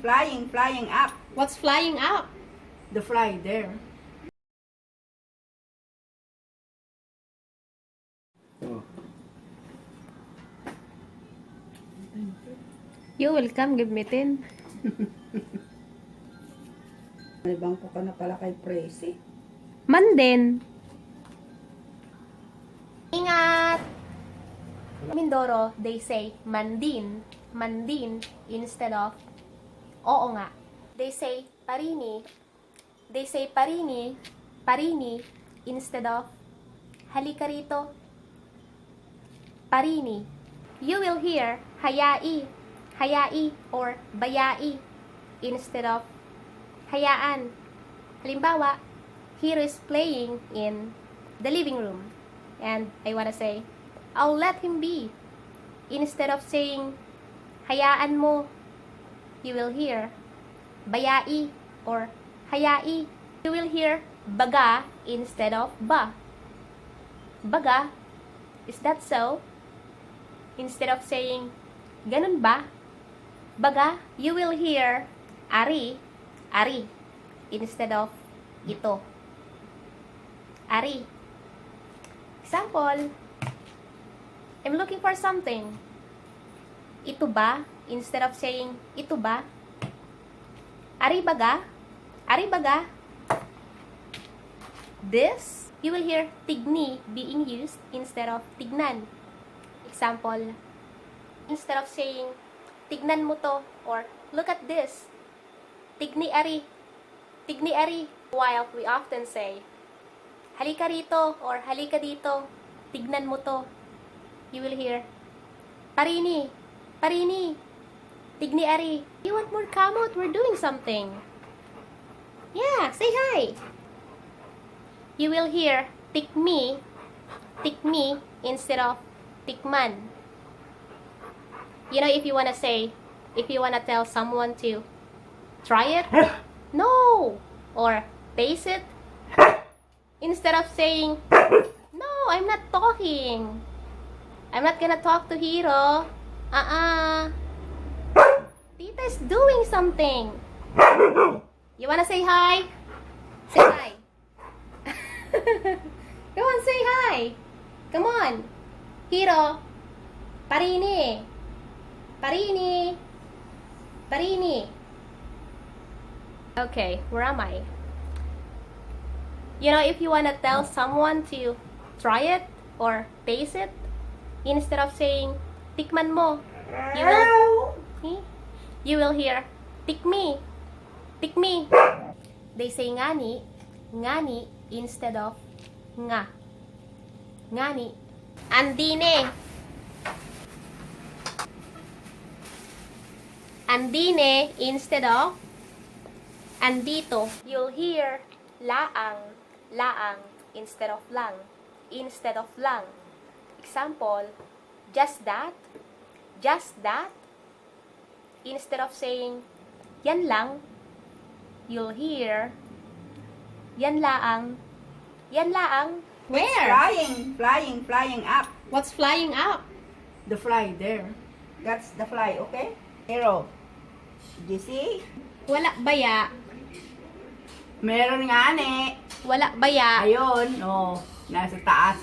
flying up. What's flying up? The fly there. Oh. You will come, give me 10. May bangko ka na pala kay Presi. Mandin. Ingat! Mindoro, they say Mandin. Mandin instead of oo nga. They say Parini. They say Parini. Parini instead of Halika rito. Parini. You will hear Hayai. Hayai or Bayai instead of Hayaan. Halimbawa, here is playing in the living room. And I wanna say, I'll let him be. Instead of saying, hayaan mo, you will hear bayai or hayai. You will hear baga instead of ba. Baga, is that so? Instead of saying, ganun ba? Baga, you will hear ari, ari, instead of ito. Ari. Example, I'm looking for something. Ito ba? Instead of saying, ito ba? Ari baga? Ari baga? This, you will hear tigni being used instead of tignan. Example, instead of saying, tignan mo to, or look at this. Tigni ari. Tigni ari. While we often say, halika rito or halika dito, tignan mo to, you will hear, Parini, Parini, tigni ari. You want more come out? We're doing something. Yeah, say hi. You will hear tikmi, tikmi instead of tikman. You know, if you wanna say, if you wanna tell someone to try it, no, or taste it, instead of saying, no, I'm not talking. I'm not gonna talk to Hiro. Tita is doing something. You wanna say hi? Say hi. Come on, say hi. Come on. Hiro. Parini. Parini. Parini. Okay, where am I? You know, if you wanna tell someone to try it or taste it, instead of saying, tikman mo, you will hear, tikmi, tikmi. They say ngani, ngani instead of nga. Ngani. Andine. Andine instead of andito. You'll hear laang. Laang instead of lang. Instead of lang. Example, just that. Just that. Instead of saying, yan lang, you'll hear, yan laang. Yan laang. Where? Flying up. What's flying up? The fly there. That's the fly, okay? Hero. Did you see? Wala baya. Meron nga ni. Wala baya. Ayun, oh, nasa taas.